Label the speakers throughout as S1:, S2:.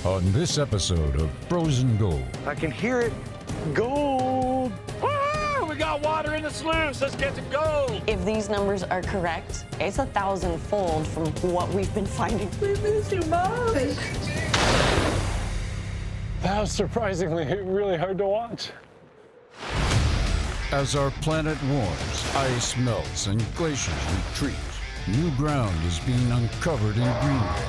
S1: On this episode of Frozen Gold.
S2: I can hear it. Gold!
S3: Woo! We got water in the sluice. Let's get to gold.
S4: If these numbers are correct, it's 1,000-fold from what we've been finding. We miss you, Mom.
S5: That was surprisingly really hard to watch.
S1: As our planet warms, ice melts and glaciers retreat, new ground is being uncovered in Greenland.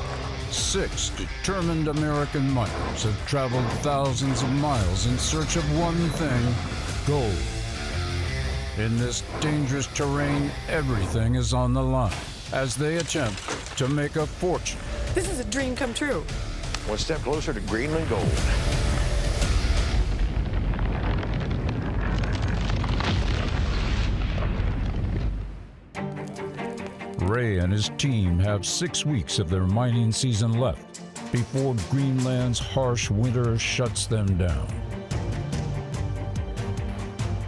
S1: 6 determined American miners have traveled thousands of miles in search of one thing: gold. In this dangerous terrain, everything is on the line as they attempt to make a fortune.
S6: This is a dream come true.
S2: One step closer to Greenland gold.
S1: Ray and his team have 6 weeks of their mining season left before Greenland's harsh winter shuts them down.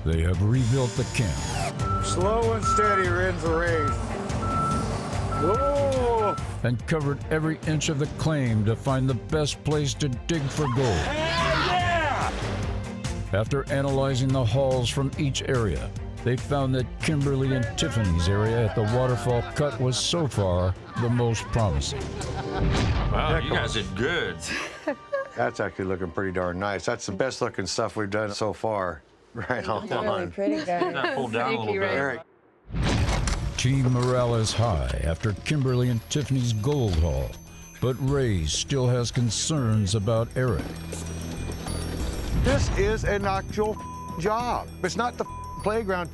S1: They have rebuilt the camp.
S5: Slow and steady wins the race. Whoa!
S1: And covered every inch of the claim to find the best place to dig for gold.
S3: Yeah!
S1: After analyzing the hauls from each area, they found that Kimberly and Tiffany's area at the waterfall cut was so far the most promising.
S3: Wow, you guys did good.
S2: That's actually looking pretty darn nice. That's the best looking stuff we've done so far. Right on.
S4: Really pretty, guys.
S3: Not pulled down a little bit.
S2: Eric,
S1: Team morale is high after Kimberly and Tiffany's gold haul, but Ray still has concerns about Eric.
S2: this is an actual job. It's not the playground.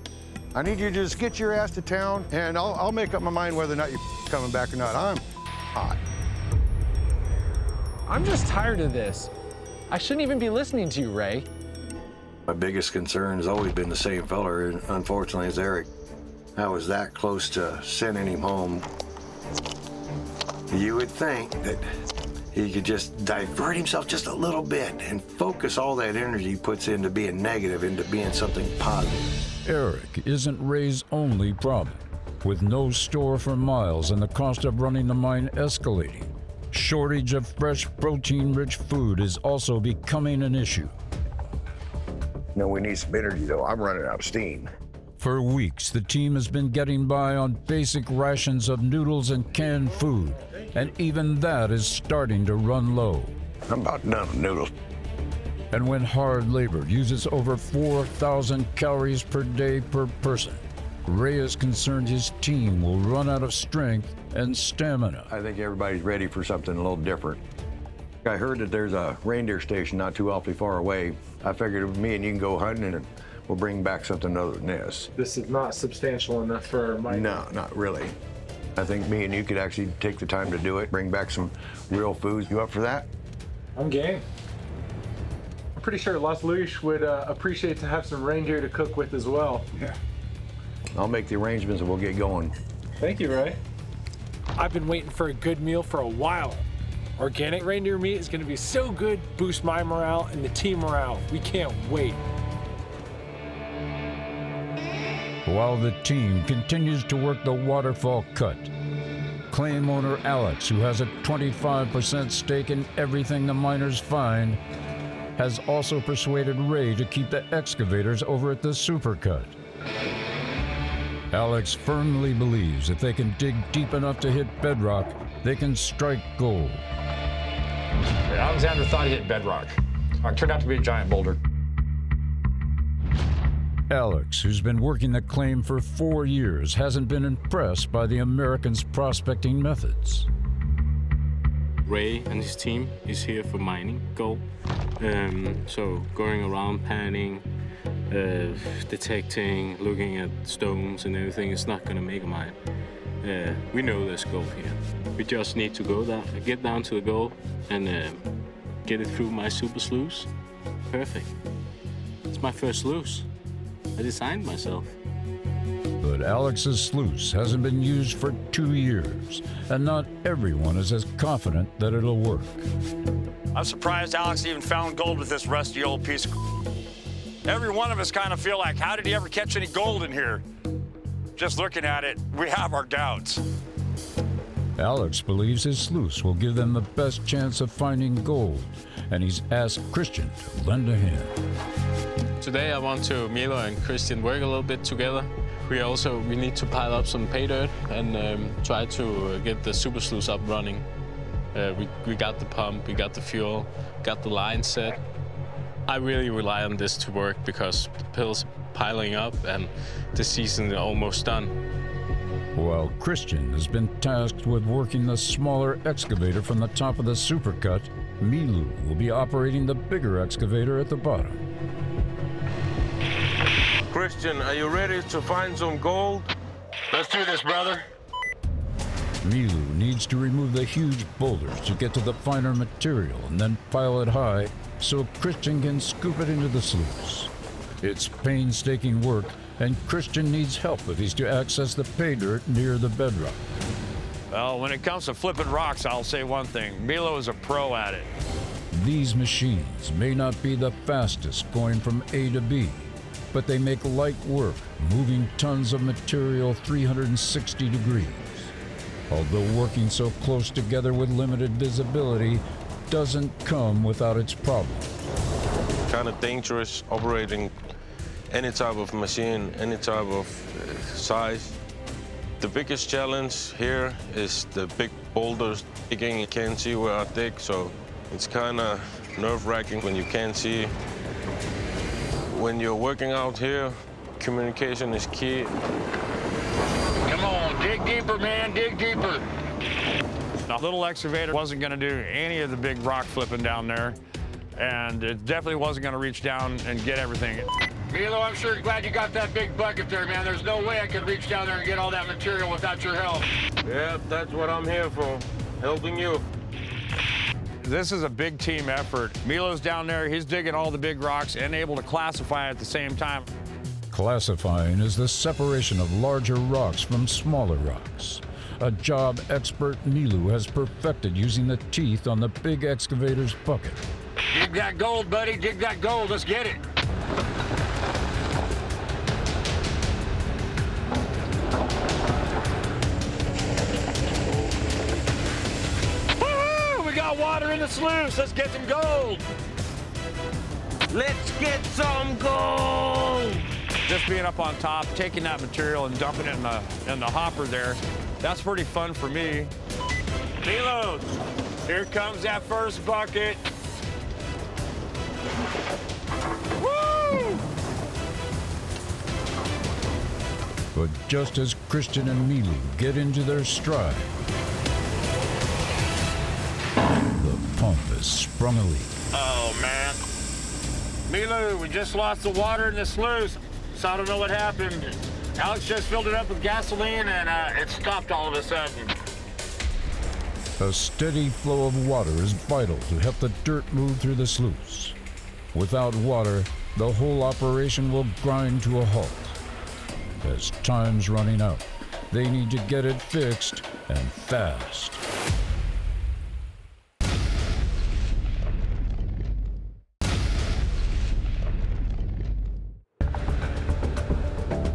S2: I need you to just get your ass to town, and I'll make up my mind whether or not you're coming back or not. I'm hot.
S5: I'm just tired of this. I shouldn't even be listening to you, Ray.
S2: My biggest concern has always been the same fella, and unfortunately, it's Eric. I was that close to sending him home. You would think that he could just divert himself just a little bit and focus all that energy he puts into being negative into being something positive.
S1: Eric isn't Ray's only problem. With no store for miles and the cost of running the mine escalating, shortage of fresh protein-rich food is also becoming an issue.
S2: No, we need some energy, though. I'm running out of steam.
S1: For weeks, the team has been getting by on basic rations of noodles and canned food, and even that is starting to run low.
S2: I'm about done with noodles.
S1: And when hard labor uses over 4,000 calories per day per person, Ray is concerned his team will run out of strength and stamina.
S2: I think everybody's ready for something a little different. I heard that there's a reindeer station not too awfully far away. I figured me and you can go hunting and we'll bring back something other than this.
S5: This is not substantial enough for my...
S2: No, not really. I think me and you could actually take the time to do it, bring back some real foods. You up for that?
S5: I'm game. I'm pretty sure Las Luches would appreciate to have some reindeer to cook with as well.
S2: Yeah. I'll make the arrangements and we'll get going.
S5: Thank you, Ray.
S7: I've been waiting for a good meal for a while. Organic reindeer meat is going to be so good, boost my morale and the team morale. We can't wait.
S1: While the team continues to work the waterfall cut, claim owner Alex, who has a 25% stake in everything the miners find, has also persuaded Ray to keep the excavators over at the supercut. Alex firmly believes if they can dig deep enough to hit bedrock, they can strike gold.
S3: Alexander thought he hit bedrock. It turned out to be a giant boulder.
S1: Alex, who's been working the claim for 4 years, hasn't been impressed by the Americans' prospecting methods.
S8: Ray and his team is here for mining gold. So going around panning, detecting, looking at stones and everything is not gonna make a mine. We know there's gold here. We just need to go down, get down to the gold and get it through my super sluice. Perfect. It's my first sluice. I designed myself.
S1: But Alex's sluice hasn't been used for 2 years, and not everyone is as confident that it'll work.
S3: I'm surprised Alex even found gold with this rusty old piece of... Every one of us kind of feel like, how did he ever catch any gold in here? Just looking at it, we have our doubts.
S1: Alex believes his sluice will give them the best chance of finding gold, and he's asked Christian to lend a hand.
S8: Today I want to Milo and Christian work a little bit together. We need to pile up some pay dirt and try to get the super sluice up running. We got the pump, we got the fuel, got the line set. I really rely on this to work because the pills are piling up and the season is almost done.
S1: While Christian has been tasked with working the smaller excavator from the top of the supercut, Milu will be operating the bigger excavator at the bottom.
S6: Christian, are you ready to find some gold?
S3: Let's do this, brother.
S1: Milu needs to remove the huge boulders to get to the finer material and then pile it high so Christian can scoop it into the sluice. It's painstaking work, and Christian needs help if he's to access the pay dirt near the bedrock.
S3: Well, when it comes to flipping rocks, I'll say one thing. Milo is a pro at it.
S1: These machines may not be the fastest going from A to B, but they make light work, moving tons of material 360 degrees. Although working so close together with limited visibility doesn't come without its problems.
S6: Kind of dangerous operating any type of machine, any type of size. The biggest challenge here is the big boulders digging. You can't see where I dig, so it's kind of nerve-wracking when you can't see. When you're working out here, communication is key.
S3: Come on, dig deeper, man, dig deeper. The little excavator wasn't going to do any of the big rock flipping down there, and it definitely wasn't going to reach down and get everything. Milo, I'm sure glad you got that big bucket there, man. There's no way I could reach down there and get all that material without your help.
S6: Yeah, that's what I'm here for, helping you.
S3: This is a big team effort. Milo's down there, he's digging all the big rocks and able to classify at the same time.
S1: Classifying is the separation of larger rocks from smaller rocks, a job expert Milu has perfected using the teeth on the big excavator's bucket.
S3: Dig that gold, buddy, dig that gold, let's get it. Woo! We got water in the sluice, let's get some gold.
S6: Let's get some gold!
S3: Just being up on top, taking that material and dumping it in the hopper there, that's pretty fun for me. Milos, here comes that first bucket. Woo!
S1: But just as Christian and Milu get into their stride, the pump has sprung a leak.
S3: Oh, man. Milo, we just lost the water in the sluice, so I don't know what happened. Alex just filled it up with gasoline, and it stopped all of a sudden.
S1: A steady flow of water is vital to help the dirt move through the sluice. Without water, the whole operation will grind to a halt. As time's running out, they need to get it fixed, and fast.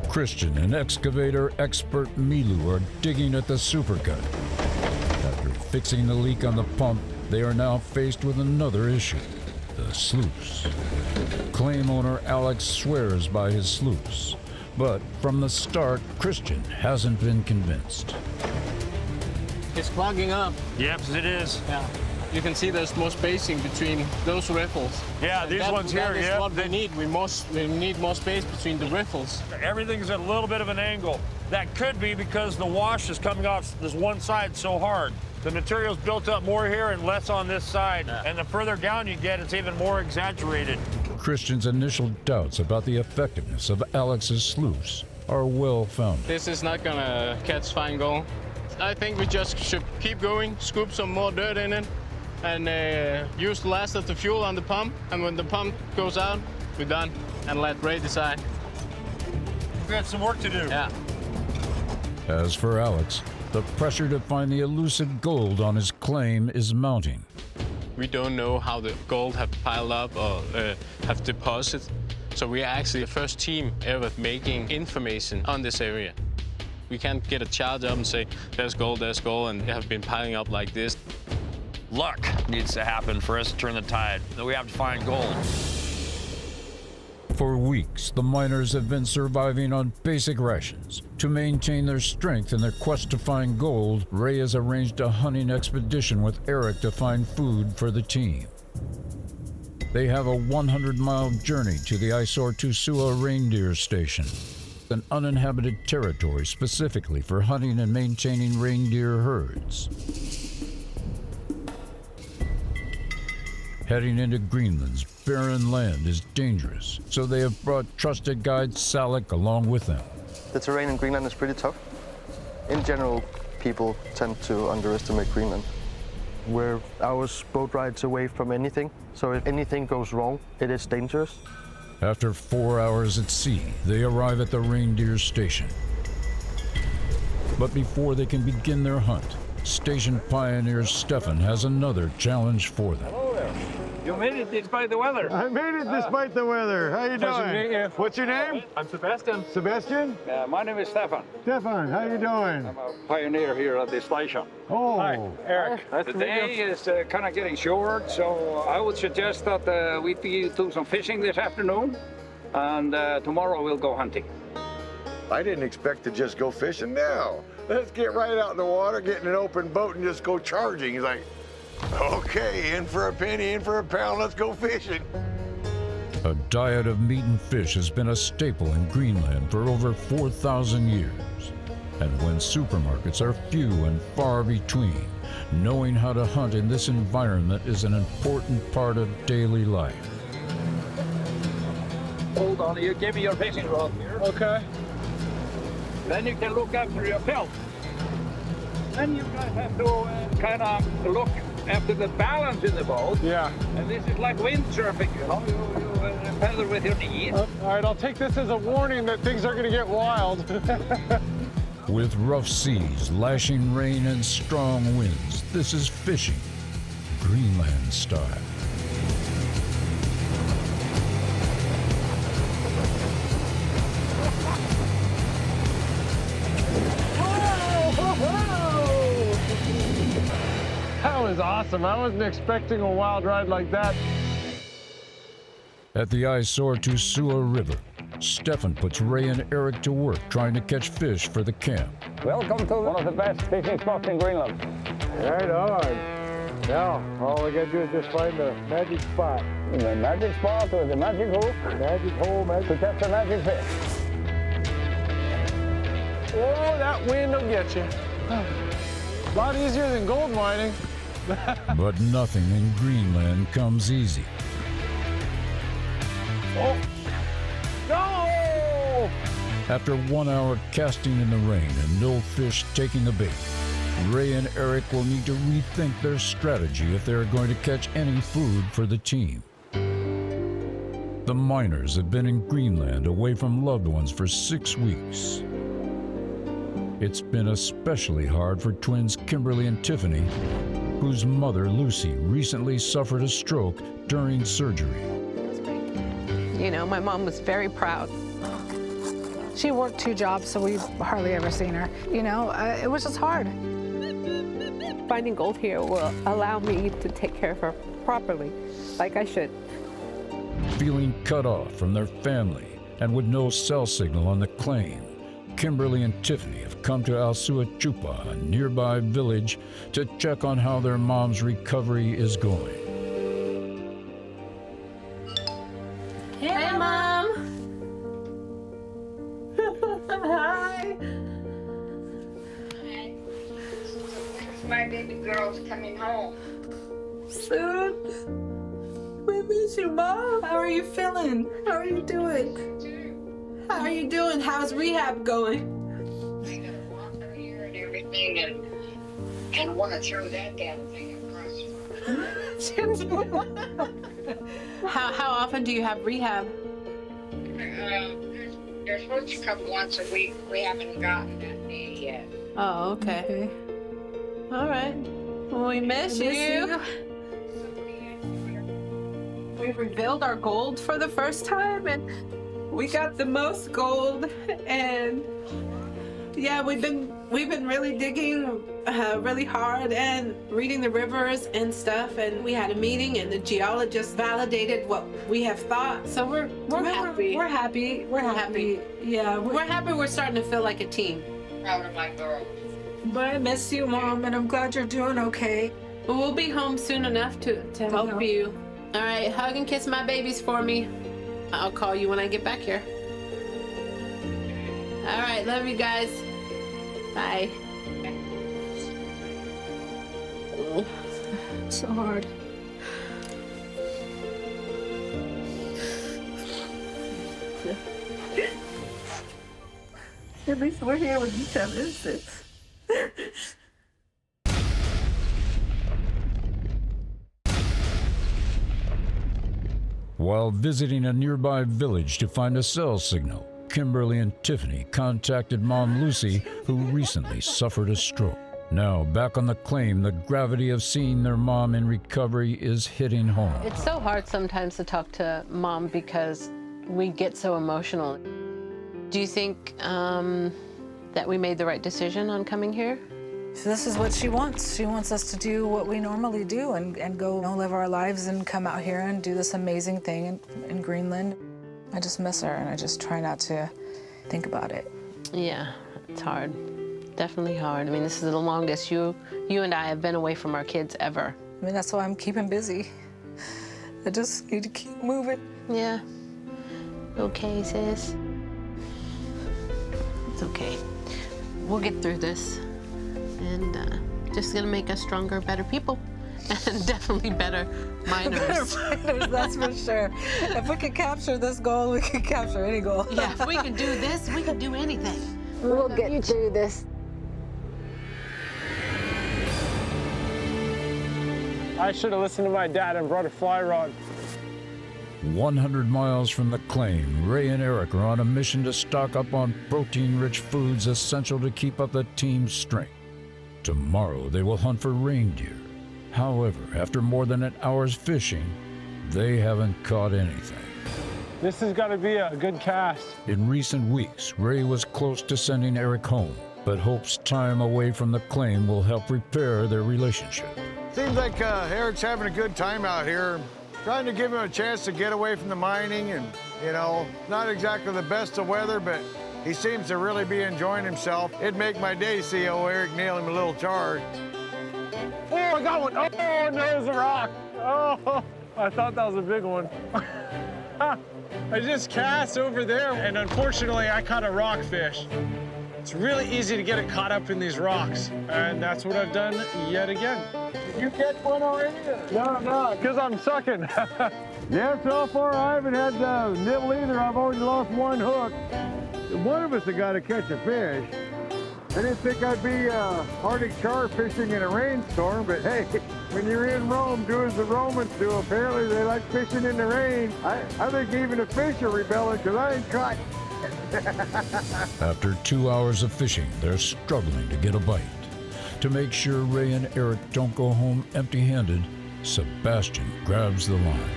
S1: Christian and excavator expert Milu are digging at the supercut. After fixing the leak on the pump, they are now faced with another issue, the sluice. Claim owner Alex swears by his sluice, but from the start, Christian hasn't been convinced.
S9: It's clogging up.
S3: Yep, it is.
S9: Yeah. You can see there's more spacing between those riffles.
S3: Yeah,
S9: And
S3: these ones here,
S9: that is
S3: yeah.
S9: what we need. We need more space between the riffles.
S3: Everything's at a little bit of an angle. That could be because the wash is coming off this one side so hard. The material's built up more here and less on this side. Yeah. And the further down you get, it's even more exaggerated.
S1: Christian's initial doubts about the effectiveness of Alex's sluice are well-founded.
S9: This is not gonna catch fine gold. I think we just should keep going, scoop some more dirt in it, and use the last of the fuel on the pump. And when the pump goes out, we're done. And let Ray decide.
S3: We got some work to do.
S9: Yeah.
S1: As for Alex, the pressure to find the elusive gold on his claim is mounting.
S8: We don't know how the gold have piled up or have deposited. So we are actually the first team ever making information on this area.
S9: We can't get a charge up and say, there's gold, and they have been piling up like this.
S3: Luck needs to happen for us to turn the tide. We have to find gold.
S1: For weeks, the miners have been surviving on basic rations. To maintain their strength in their quest to find gold, Ray has arranged a hunting expedition with Eric to find food for the team. They have a 100-mile journey to the Isor-Tusua reindeer station, an uninhabited territory specifically for hunting and maintaining reindeer herds. Heading into Greenland's barren land is dangerous, so they have brought trusted guide Salik along with them.
S10: The terrain in Greenland is pretty tough. In general, people tend to underestimate Greenland. We're hours boat rides away from anything, so if anything goes wrong, it is dangerous.
S1: After 4 hours at sea, they arrive at the reindeer station. But before they can begin their hunt, station pioneer Stefan has another challenge for them.
S11: You made it despite the weather.
S2: I made it despite the weather. How you
S5: Pleasure to meet
S2: doing?
S5: you.
S2: What's your name?
S5: I'm Sebastian.
S2: Sebastian?
S11: My name is Stefan.
S2: Stefan, how you doing?
S11: I'm a pioneer here at this station.
S2: Oh,
S5: Hi, Eric. Nice
S11: The
S5: to meet
S11: day
S5: you.
S11: is kind of getting short, so I would suggest that we do some fishing this afternoon, and tomorrow we'll go hunting.
S2: I didn't expect to just go fishing now. Let's get right out in the water, get in an open boat, and just go charging. He's like, okay, in for a penny, in for a pound, let's go fishing.
S1: A diet of meat and fish has been a staple in Greenland for over 4,000 years. And when supermarkets are few and far between, knowing how to hunt in this environment is an important part of daily life.
S11: Hold on, you give me your fishing rod here.
S5: Okay.
S11: Then you can look after your pelt. Then you guys have to kind of look after the balance in the boat.
S5: Yeah.
S11: And this is like windsurfing, you know. You paddle with your knees.
S5: All right, I'll take this as a warning that things are going to get wild.
S1: With rough seas, lashing rain, and strong winds, this is fishing, Greenland style.
S5: That was awesome. I wasn't expecting a wild ride like that.
S1: At the Isor-Tusua River, Stefan puts Ray and Eric to work trying to catch fish for the camp.
S11: Welcome to one of the best fishing spots in Greenland.
S5: Right on. Now, all we gotta do is just find the magic spot.
S11: The magic spot with the magic hook
S5: Magic hole, magic.
S11: to catch a magic fish.
S5: Oh, that wind will get you. A lot easier than gold mining.
S1: But nothing in Greenland comes easy.
S5: Oh, no!
S1: After 1 hour casting in the rain and no fish taking the bait, Ray and Eric will need to rethink their strategy if they're going to catch any food for the team. The miners have been in Greenland away from loved ones for 6 weeks. It's been especially hard for twins Kimberly and Tiffany, whose mother, Lucy, recently suffered a stroke during surgery.
S12: You know, my mom was very proud.
S13: She worked 2 jobs, so we've hardly ever seen her. You know, it was just hard.
S12: Finding gold here will allow me to take care of her properly, like I should.
S1: Feeling cut off from their family and with no cell signal on the claim, Kimberly and Tiffany have come to Alsua-Chupa, a nearby village, to check on how their mom's recovery is going.
S12: Hey, Mom! Hi!
S14: My baby girl's coming home.
S12: Soon? We miss you, Mom. How are you feeling? How are you doing? How are you doing? How's rehab going?
S14: I got a walker here and everything, and want to throw that damn thing across.
S12: How often do you have rehab?
S14: They're supposed to come once a week. We haven't gotten that day yet.
S12: Oh, okay. All right. Well, we miss you. We revealed our gold for the first time, and we got the most gold, and Yeah, we've been really digging really hard and reading the rivers and stuff. And we had a meeting, and the geologist validated what we have thought. So we're happy.
S13: We're happy. We're happy. Yeah,
S12: We're happy. We're starting to feel like a team.
S14: Proud of my girl.
S13: But I miss you, Mom, and I'm glad you're doing okay.
S12: But we'll be home soon enough to help you. All right, hug and kiss my babies for me. I'll call you when I get back here. All right, love you guys. Bye.
S13: So hard.
S12: At least we're here with each other.
S1: While visiting a nearby village to find a cell signal, Kimberly and Tiffany contacted Mom Lucy, who recently suffered a stroke. Now, back on the claim, the gravity of seeing their mom in recovery is hitting home.
S4: It's so hard sometimes to talk to Mom because we get so emotional. Do you think that we made the right decision on coming here?
S13: So this is what she wants. She wants us to do what we normally do and go live our lives and come out here and do this amazing thing in Greenland. I just miss her, and I just try not to think about it.
S4: Yeah, it's hard. Definitely hard. I mean, this is the longest you and I have been away from our kids ever.
S13: I mean, that's why I'm keeping busy. I just need to keep moving.
S4: Yeah. Okay, sis. It's okay. We'll get through this. And just gonna make us stronger, better people. And definitely better miners.
S13: Better miners, that's for sure. If we can capture this goal, we can capture any goal.
S4: Yeah, if we can do this, we can do anything.
S13: We'll get through this.
S5: I should have listened to my dad and brought a fly rod.
S1: 100 miles from the claim, Ray and Eric are on a mission to stock up on protein-rich foods essential to keep up the team's strength. Tomorrow, they will hunt for reindeer. However, after more than an hour's fishing, they haven't caught anything.
S5: This has got to be a good cast.
S1: In recent weeks, Ray was close to sending Eric home, but hopes time away from the claim will help repair their relationship.
S2: Seems like Eric's having a good time out here. Trying to give him a chance to get away from the mining and, not exactly the best of weather, but he seems to really be enjoying himself. It'd make my day to see Eric nail him a little char.
S5: Oh, I got one. Oh, no, there's a rock. Oh, I thought that was a big one. I just cast over there, and unfortunately, I caught a rockfish. It's really easy to get it caught up in these rocks, and that's what I've done yet again.
S2: Did you catch one already?
S5: No, because I'm sucking.
S2: Yeah, so far I haven't had the nibble either. I've already lost one hook. One of us has got to catch a fish. I didn't think I'd be Arctic char fishing in a rainstorm, but hey, when you're in Rome, do as the Romans do. Apparently they like fishing in the rain. I think even the fish are rebelling because I ain't caught.
S1: After 2 hours of fishing, they're struggling to get a bite. To make sure Ray and Eric don't go home empty-handed, Sebastian grabs the line.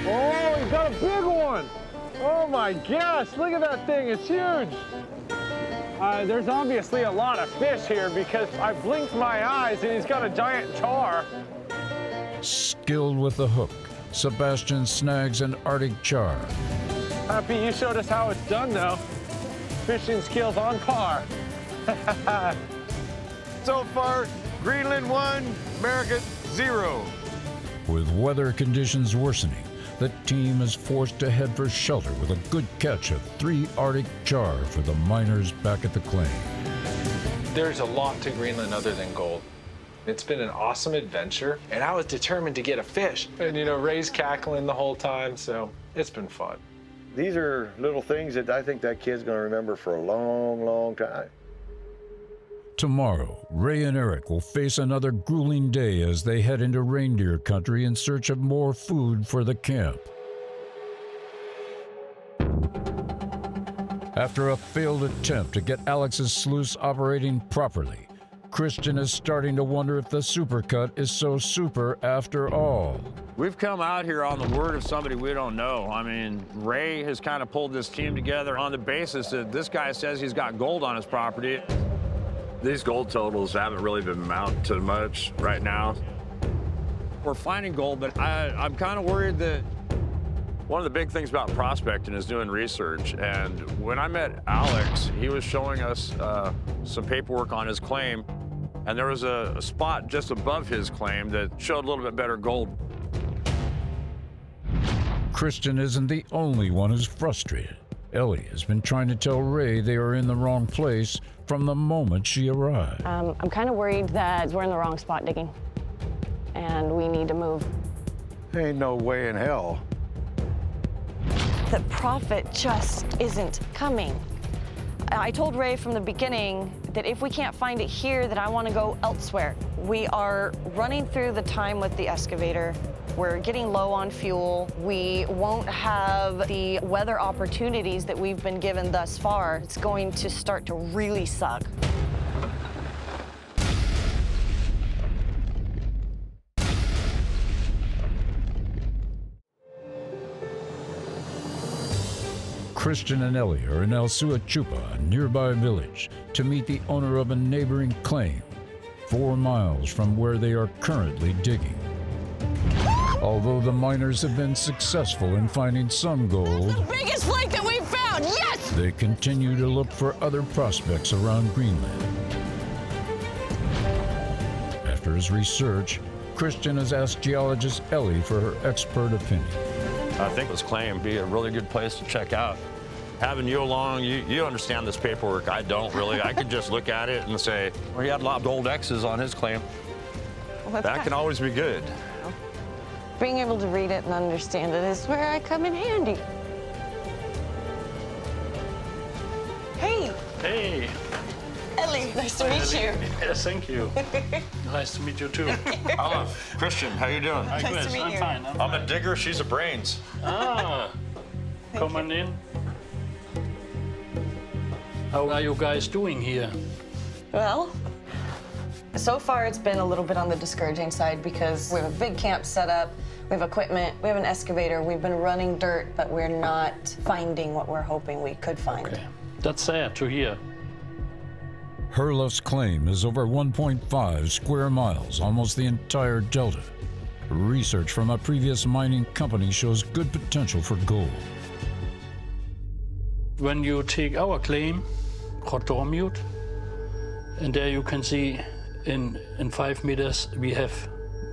S5: Oh, he's got a big one! Oh my gosh, look at that thing, it's huge! There's obviously a lot of fish here because I blinked my eyes and he's got a giant char.
S1: Skilled with the hook, Sebastian snags an Arctic char.
S5: Happy you showed us how it's done though. Fishing skills on par.
S2: So far, Greenland 1, America 0.
S1: With weather conditions worsening, the team is forced to head for shelter with a good catch of 3 Arctic char for the miners back at the claim.
S15: There's a lot to Greenland other than gold. It's been an awesome adventure, and I was determined to get a fish. And Ray's cackling the whole time, so it's been fun.
S2: These are little things that I think that kid's going to remember for a long, long time.
S1: Tomorrow, Ray and Eric will face another grueling day as they head into reindeer country in search of more food for the camp. After a failed attempt to get Alex's sluice operating properly, Christian is starting to wonder if the supercut is so super after all.
S3: We've come out here on the word of somebody we don't know. I mean, Ray has kind of pulled this team together on the basis that this guy says he's got gold on his property.
S16: These gold totals haven't really been amounting to much right now.
S3: We're finding gold, but I'm kind of worried that one of the big things about prospecting is doing research. And when I met Alex, he was showing us some paperwork on his claim, and there was a spot just above his claim that showed a little bit better gold.
S1: Christian isn't the only one who's frustrated. Elley has been trying to tell Ray they are in the wrong place from the moment she arrived.
S17: I'm kind of worried that we're in the wrong spot digging, and we need to move.
S2: Ain't no way in hell.
S17: The profit just isn't coming. I told Ray from the beginning that if we can't find it here, that I want to go elsewhere. We are running through the time with the excavator. We're getting low on fuel. We won't have the weather opportunities that we've been given thus far. It's going to start to really suck.
S1: Christian and Elley are in El Suachupa, a nearby village, to meet the owner of a neighboring claim, 4 miles from where they are currently digging. Although the miners have been successful in finding some gold,
S17: That's the biggest flake that we've found, yes!
S1: They continue to look for other prospects around Greenland. After his research, Christian has asked geologist Elley for her expert opinion.
S3: I think this claim would be a really good place to check out. Having you along, you understand this paperwork. I don't really. I could just look at it and say, well, he had a lot of gold X's on his claim.
S17: Well,
S3: that can always be good.
S17: Being able to read it and understand it is where I come in handy. Hey.
S16: Hey.
S17: Elley, nice to meet you.
S16: Yes, thank you. Nice to meet you too.
S3: Olive, Christian, how you doing?
S16: Hi, Chris. I'm fine.
S3: I'm a digger, she's a brains.
S16: Ah, come on in. How are you guys doing here?
S17: Well, so far it's been a little bit on the discouraging side because we have a big camp set up, we have equipment, we have an excavator, we've been running dirt, but we're not finding what we're hoping we could find.
S16: Okay. That's sad to hear.
S1: Herlough's claim is over 1.5 square miles, almost the entire delta. Research from a previous mining company shows good potential for gold.
S16: When you take our claim, Rotormute, and there you can see in 5 meters we have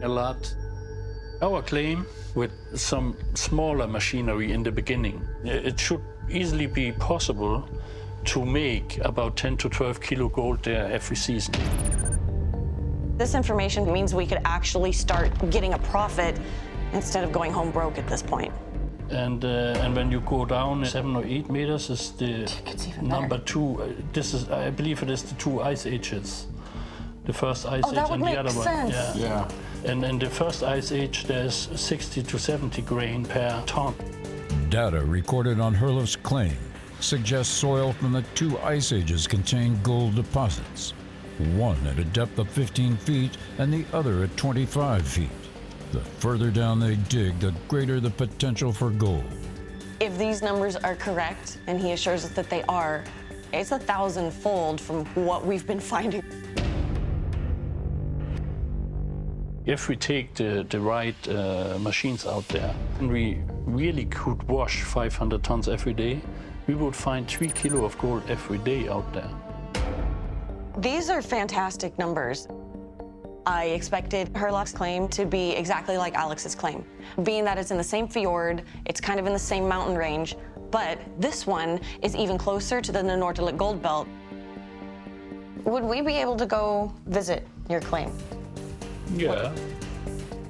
S16: a lot. Our claim with some smaller machinery in the beginning, it should easily be possible to make about 10 to 12 kilo gold there every season.
S17: This information means we could actually start getting a profit instead of going home broke at this point.
S16: And when you go down 7 or 8 meters is the number 2. This is, I believe it is the 2 ice ages. The first ice age and the other one. Yeah. And in the first ice age, there's 60 to 70 grain per ton.
S1: Data recorded on Herlough's claim suggests soil from the 2 ice ages contain gold deposits, one at a depth of 15 feet and the other at 25 feet. The further down they dig, the greater the potential for gold.
S17: If these numbers are correct, and he assures us that they are, it's 1,000-fold from what we've been finding.
S16: If we take the right machines out there, and we really could wash 500 tons every day, we would find 3 kilo of gold every day out there.
S17: These are fantastic numbers. I expected Herlough's claim to be exactly like Alex's claim, being that it's in the same fjord, it's kind of in the same mountain range, but this one is even closer to the Norderlic Gold Belt. Would we be able to go visit your claim?
S16: Yeah,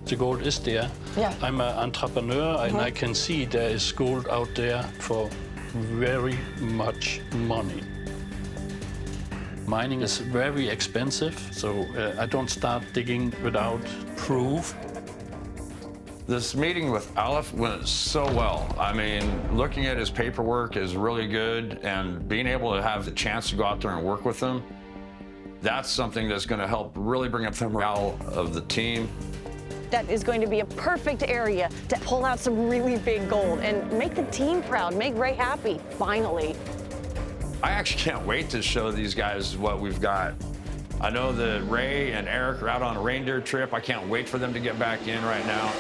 S16: the gold is there.
S17: Yeah.
S16: I'm an entrepreneur, and I can see there is gold out there for very much money. Mining is very expensive, so I don't start digging without proof.
S3: This meeting with Aleph went so well. I mean, looking at his paperwork is really good, and being able to have the chance to go out there and work with him, That's something that's going to help really bring up the morale of the team.
S17: That is going to be a perfect area to pull out some really big gold and make the team proud, make Ray happy, finally.
S3: I actually can't wait to show these guys what we've got. I know that Ray and Eric are out on a reindeer trip. I can't wait for them to get back in right now.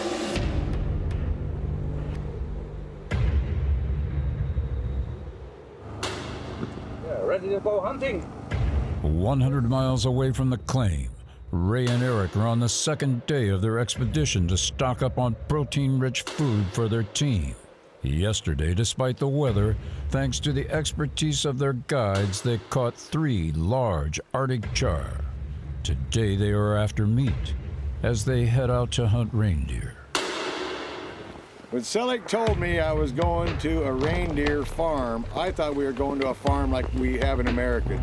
S11: Yeah, ready to go hunting.
S1: 100 miles away from the claim, Ray and Eric are on the second day of their expedition to stock up on protein-rich food for their team. Yesterday, despite the weather, thanks to the expertise of their guides, they caught 3 large Arctic char. Today they are after meat as they head out to hunt reindeer.
S2: When Selleck told me I was going to a reindeer farm, I thought we were going to a farm like we have in America.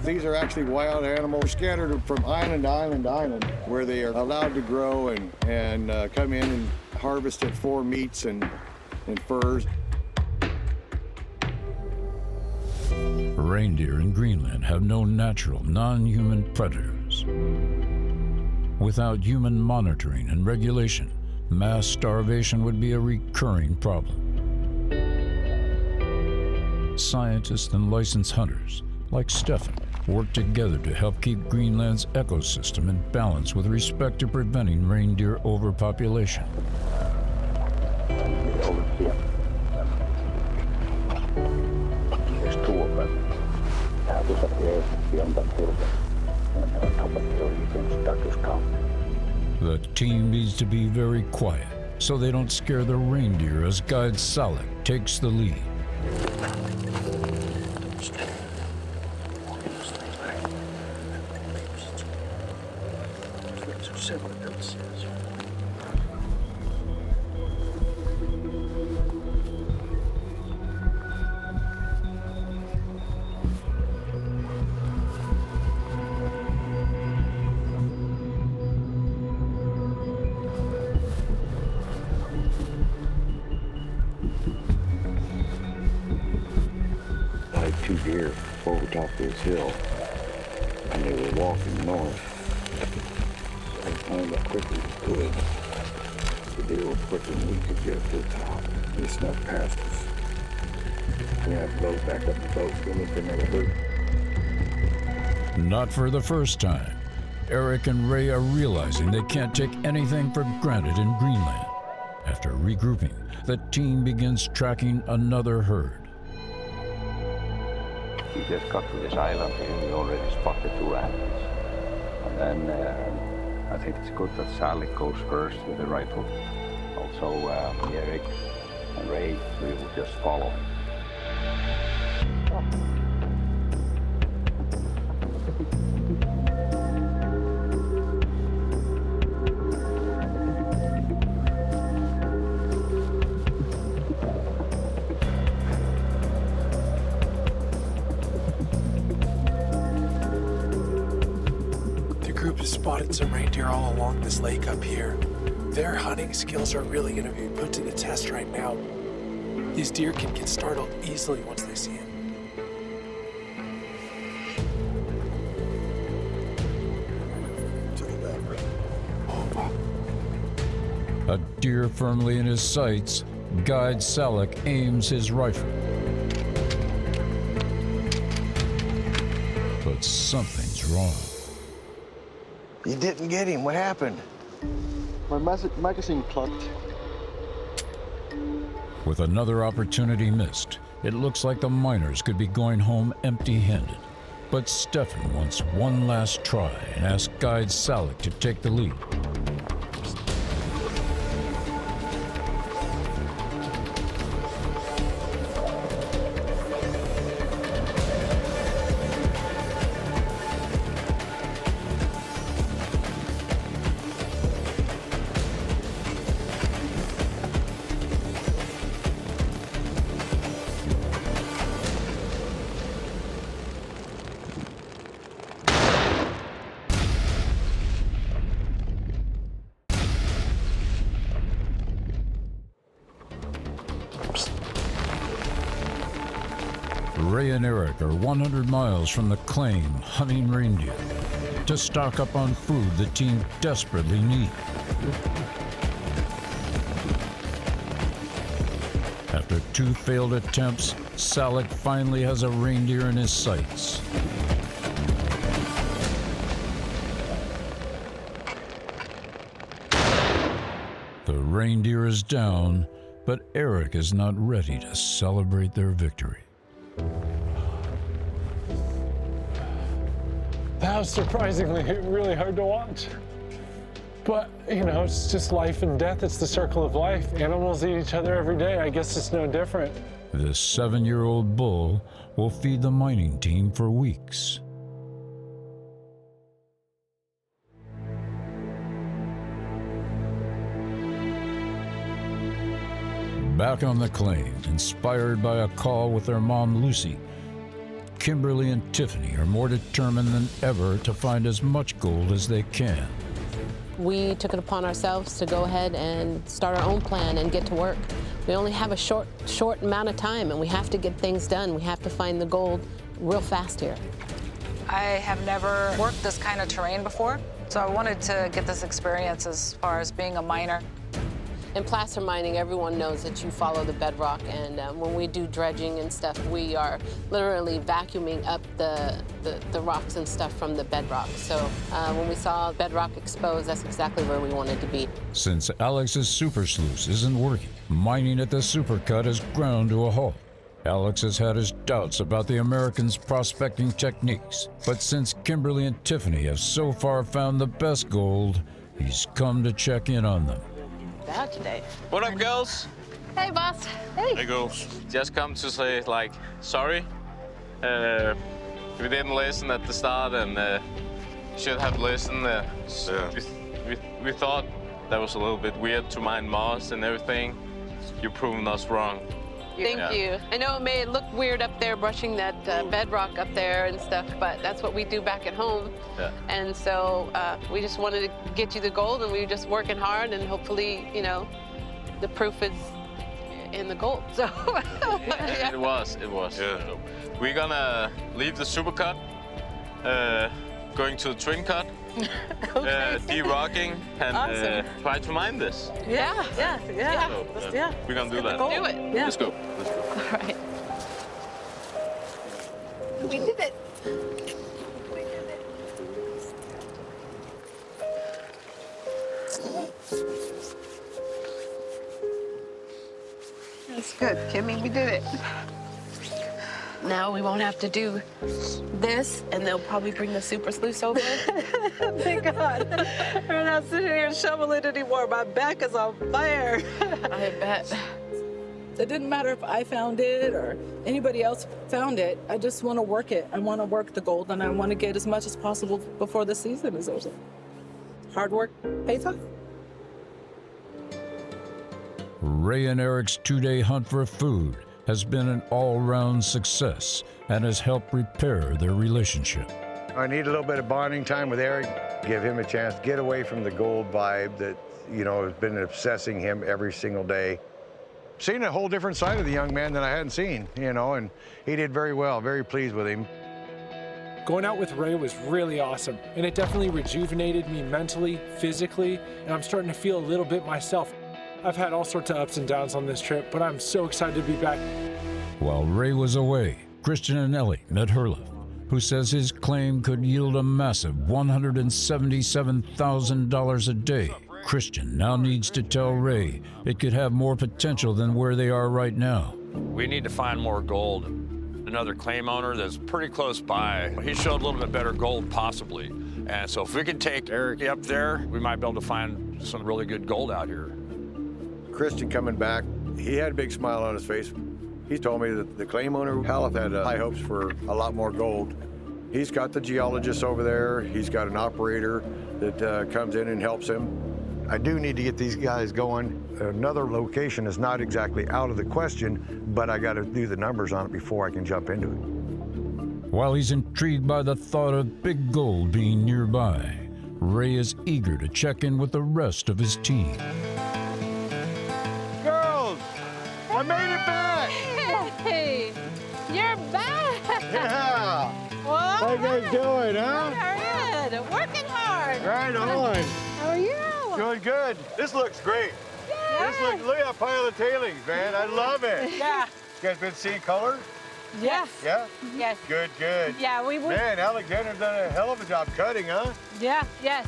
S2: These are actually wild animals scattered from island to island to island, where they are allowed to grow and come in and harvest it for meats and furs.
S1: Reindeer in Greenland have no natural, non-human predators. Without human monitoring and regulation, mass starvation would be a recurring problem. Scientists and licensed hunters, like Stefan, work together to help keep Greenland's ecosystem in balance with respect to preventing reindeer overpopulation. The team needs to be very quiet so they don't scare the reindeer as Guide Selleck takes the lead.
S18: Like 2 deer over top of this hill, and they were walking north. So I climbed up quickly as we could. The deer were quicker than we could get to the top. They snuck past us. We had to load back up the boat so we could never hurt.
S1: Not for the first time, Eric and Ray are realizing they can't take anything for granted in Greenland. After regrouping, the team begins tracking another herd.
S18: We just got to this island here, we already spotted 2 animals. And then I think it's good that Sally goes first with the rifle. Also Eric and Ray, we will just follow.
S7: Spotted some reindeer all along this lake up here. Their hunting skills are really going to be put to the test right now. These deer can get startled easily once they see him.
S1: A deer firmly in his sights, Guide Selleck aims his rifle. But something's wrong.
S2: You didn't get him. What happened?
S10: My magazine plugged.
S1: With another opportunity missed, it looks like the miners could be going home empty-handed. But Stefan wants one last try and asks Guide Selleck to take the lead. Ray and Eric are 100 miles from the claim hunting reindeer to stock up on food the team desperately needs. After 2 failed attempts, Salek finally has a reindeer in his sights. The reindeer is down, but Eric is not ready to celebrate their victory.
S5: That was surprisingly really hard to watch. But, you know, it's just life and death. It's the circle of life. Animals eat each other every day. I guess it's no different.
S1: This 7-year-old bull will feed the mining team for weeks. Back on the claim, inspired by a call with their mom, Lucy, Kimberly and Tiffany are more determined than ever to find as much gold as they can.
S4: We took it upon ourselves to go ahead and start our own plan and get to work. We only have a short amount of time, and we have to get things done. We have to find the gold real fast here.
S13: I have never worked this kind of terrain before, so I wanted to get this experience as far as being a miner.
S4: In placer mining, everyone knows that you follow the bedrock, and when we do dredging and stuff, we are literally vacuuming up the rocks and stuff from the bedrock. So when we saw bedrock exposed, that's exactly where we wanted to be.
S1: Since Alex's super sluice isn't working, mining at the supercut has ground to a halt. Alex has had his doubts about the Americans' prospecting techniques, but since Kimberly and Tiffany have so far found the best gold, he's come to check in on them.
S4: Bad today.
S9: What up, girls?
S4: Hey, boss. Hey.
S6: Hey, girls.
S9: Just come to say, like, sorry. We didn't listen at the start, and should have listened. We thought that was a little bit weird to mine Mars and everything. You've proven us wrong.
S4: Thank you. I know it may look weird up there, brushing that bedrock up there and stuff, but that's what we do back at home.
S9: Yeah.
S4: And so we just wanted to get you the gold, and we were just working hard, and hopefully, you know, the proof is in the gold. So
S9: Yeah. It was. Yeah. So we're gonna leave the supercut, going to the twin cut, de-rocking, and
S4: Awesome.
S9: try to mine this.
S4: Yeah.
S9: So, we're gonna do that.
S4: Do it. Yeah.
S9: Let's go.
S4: All right. We did it. That's good, Kimmy. We did it. Now we won't have to do this, and they'll probably bring the super sluice over.
S13: Thank God. We're not sitting here shoveling anymore. My back is on fire.
S4: I bet.
S19: It didn't matter if I found it or anybody else found it. I just want to work it. I want to work the gold, and I want to get as much as possible before the season is over. Hard work pays off.
S1: Ray and Eric's 2-day hunt for food has been an all-round success and has helped repair their relationship.
S2: I need a little bit of bonding time with Eric, give him a chance to get away from the gold vibe that, you know, has been obsessing him every single day. Seen a whole different side of the young man than I hadn't seen, you know, and he did very well, very pleased with him.
S5: Going out with Ray was really awesome, and it definitely rejuvenated me mentally, physically, and I'm starting to feel a little bit myself. I've had all sorts of ups and downs on this trip, but I'm so excited to be back.
S1: While Ray was away, Christian and Elley met Herliff, who says his claim could yield a massive $177,000 a day. Christian now needs to tell Ray it could have more potential than where they are right now.
S3: We need to find more gold. Another claim owner that's pretty close by, he showed a little bit better gold possibly. And so if we can take Eric up there, we might be able to find some really good gold out here.
S2: Christian coming back, he had a big smile on his face. He told me that the claim owner, Haleth, had high hopes for a lot more gold. He's got the geologist over there. He's got an operator that comes in and helps him. I do need to get these guys going. Another location is not exactly out of the question, but I got to do the numbers on it before I can jump into it.
S1: While he's intrigued by the thought of big gold being nearby, Ray is eager to check in with the rest of his team.
S2: Girls, I made it back!
S4: Hey,
S12: you're back.
S2: Yeah.
S12: Well,
S2: How you guys doing, huh?
S12: Good. Working hard.
S2: Right on.
S12: How are you?
S2: Doing good. This looks great. Look at that pile of tailings, man. I love it.
S12: Yeah.
S2: You guys been seeing color?
S12: Yes.
S2: Yeah?
S12: Yes.
S2: Good, good.
S12: Yeah, we
S2: Man, Alexander's done a hell of a job cutting, huh?
S12: Yeah. Yes.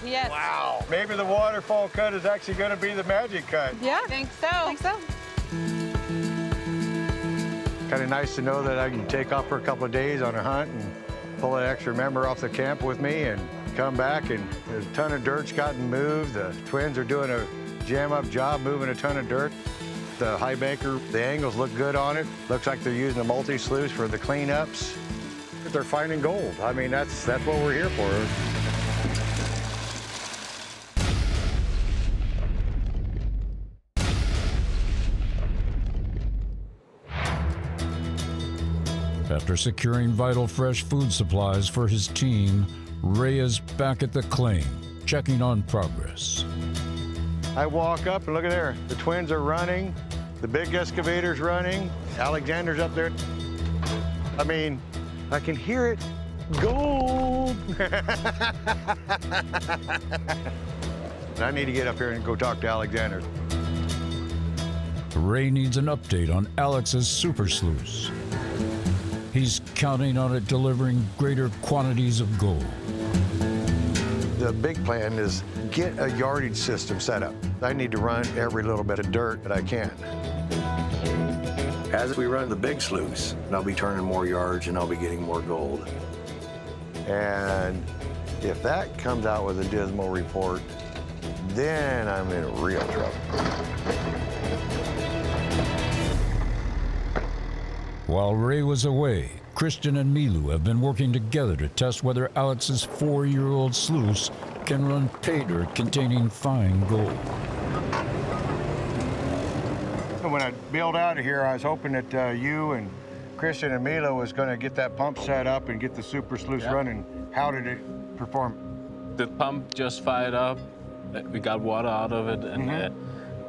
S12: Yes.
S2: Wow. Maybe the waterfall cut is actually going to be the magic cut.
S12: Yeah. Think so.
S2: Kind of nice to know that I can take off for a couple of days on a hunt and pull an extra member off the camp with me and come back, and a ton of dirt's gotten moved. The twins are doing a jam-up job moving a ton of dirt. The high banker, the angles look good on it. Looks like they're using a multi-sluice for the cleanups. They're finding gold. I mean, that's what we're here for.
S1: After securing vital fresh food supplies for his team, Ray is back at the claim, checking on progress.
S2: I walk up and look at there. The twins are running. The big excavator's running. Alexander's up there. I mean, I can hear it. Gold! I need to get up here and go talk to Alexander.
S1: Ray needs an update on Alex's super sluice. He's counting on it delivering greater quantities of gold.
S2: The big plan is get a yardage system set up. I need to run every little bit of dirt that I can. As we run the big sluice, I'll be turning more yards and I'll be getting more gold. And if that comes out with a dismal report, then I'm in real trouble.
S1: While Ray was away, Christian and Milu have been working together to test whether Alex's 4-year-old sluice can run pay dirt containing fine gold.
S2: When I bailed out of here, I was hoping that you and Christian and Milo was going to get that pump set up and get the super sluice running. How did it perform?
S9: The pump just fired up. We got water out of it and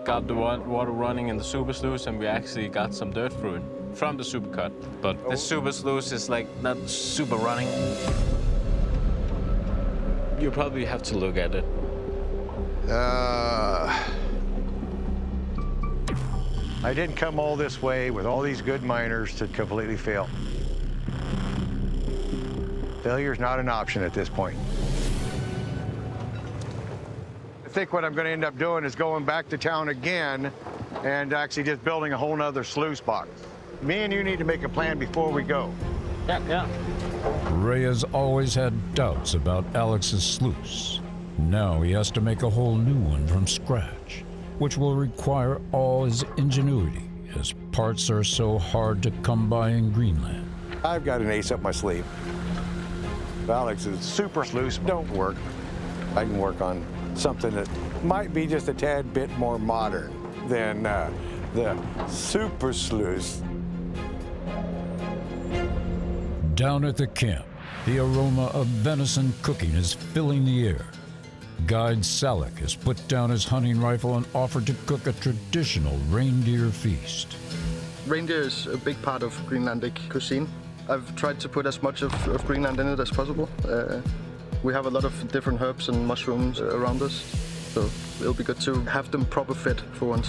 S9: got the water running in the super sluice, and we actually got some dirt through it from the super cut. But the super sluice is like not super running. You probably have to look at it.
S2: I didn't come all this way with all these good miners to completely fail. Failure's not an option at this point. I think what I'm going to end up doing is going back to town again and actually just building a whole nother sluice box. Me and you need to make a plan before we go.
S9: Yeah.
S1: Ray has always had doubts about Alex's sluice. Now he has to make a whole new one from scratch, which will require all his ingenuity, as parts are so hard to come by in Greenland.
S2: I've got an ace up my sleeve. Alex's super sluice don't work. I can work on something that might be just a tad bit more modern than the super sluice.
S1: Down at the camp, the aroma of venison cooking is filling the air. Guide Salek has put down his hunting rifle and offered to cook a traditional reindeer feast.
S10: Reindeer is a big part of Greenlandic cuisine. I've tried to put as much of Greenland in it as possible. We have a lot of different herbs and mushrooms around us, so it'll be good to have them proper fit for once.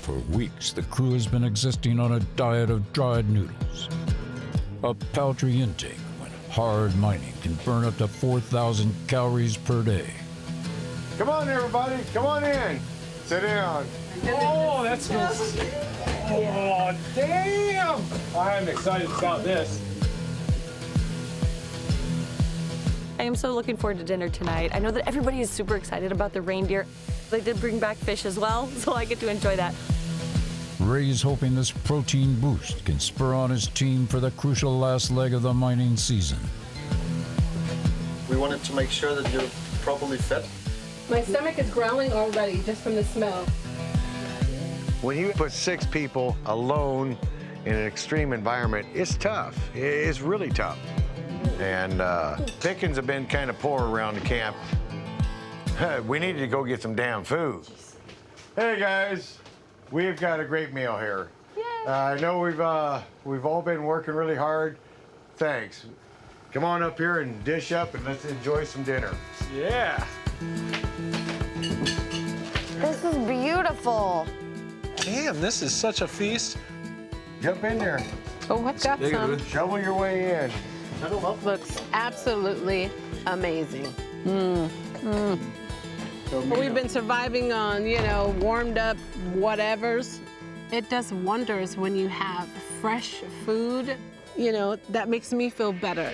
S1: For weeks, the crew has been existing on a diet of dried noodles. A paltry intake when hard mining can burn up to 4,000 calories per day.
S2: Come on, everybody, come on in. Sit down.
S5: Oh, that smells. Oh, damn! I'm excited about this.
S17: I am so looking forward to dinner tonight. I know that everybody is super excited about the reindeer. They did bring back fish as well, so I get to enjoy that.
S1: Ray's hoping this protein boost can spur on his team for the crucial last leg of the mining season.
S10: We wanted to make sure that you're properly fed.
S4: My stomach is growling already just from the smell.
S2: When you put 6 people alone in an extreme environment, it's tough. It's really tough. And pickings have been kind of poor around the camp. We need to go get some damn food. Hey guys, we've got a great meal here.
S4: Yay!
S2: I know we've all been working really hard. Thanks. Come on up here and dish up and let's enjoy some dinner.
S5: Yeah.
S17: This is beautiful.
S5: Damn, this is such a feast.
S2: Jump in there.
S4: Oh, I've got some.
S2: Shovel your way in.
S4: Looks absolutely amazing. We've been surviving on, you know, warmed up whatevers. It does wonders when you have fresh food. You know, that makes me feel better.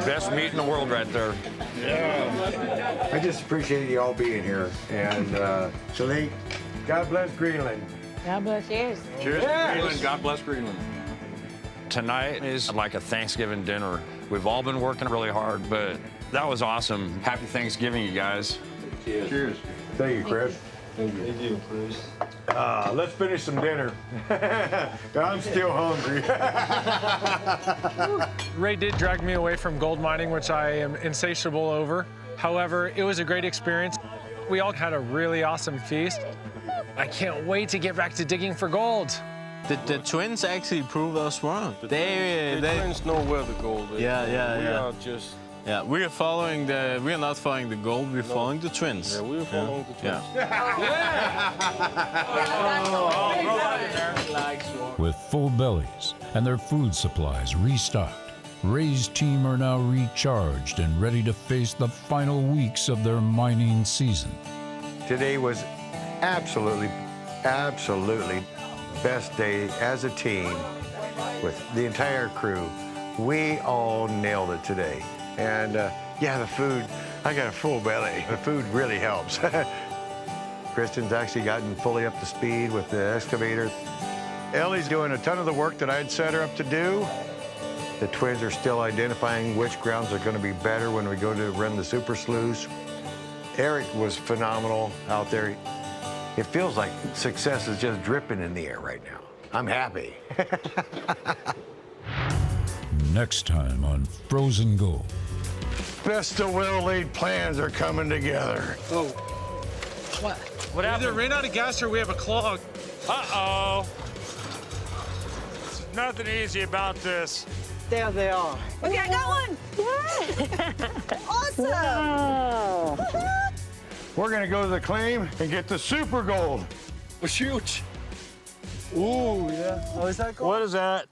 S3: Best meat in the world right there.
S2: Yeah. I just appreciate you all being here. And Shalik, God bless Greenland.
S17: God bless. Cheers.
S3: Cheers to Greenland. God bless Greenland. Tonight is like a Thanksgiving dinner. We've all been working really hard, but that was awesome. Happy Thanksgiving, you guys.
S2: Cheers. Cheers. Thank you, Chris.
S6: Thank you, Chris.
S2: Let's finish some dinner. I'm still hungry.
S5: Ray did drag me away from gold mining, which I am insatiable over. However, it was a great experience. We all had a really awesome feast. I can't wait to get back to digging for gold.
S9: The twins actually proved us wrong.
S6: The twins know where the gold is.
S9: We
S6: are just...
S9: Yeah, we are following the... We are not following the gold, we're following the twins.
S6: Yeah, we're following the twins.
S1: With full bellies and their food supplies restocked, Ray's team are now recharged and ready to face the final weeks of their mining season.
S2: Today was absolutely best day as a team with the entire crew. We all nailed it today. And yeah, the food, I got a full belly. The food really helps. Kristen's actually gotten fully up to speed with the excavator. Ellie's doing a ton of the work that I'd set her up to do. The twins are still identifying which grounds are going to be better when we go to run the super sluice. Eric was phenomenal out there. It feels like success is just dripping in the air right now. I'm happy.
S1: Next time on Frozen Gold.
S2: Best of well-laid plans are coming together.
S5: Oh.
S4: What?
S5: What happened? Either ran out of gas or we have a clog.
S3: Uh-oh. There's nothing easy about this.
S19: There they are.
S17: Okay, I got one. Awesome.
S19: Wow.
S2: We're gonna go to the claim and get the super gold.
S5: Oh, shoot. Ooh, yeah. Oh, is that gold?
S3: What is that?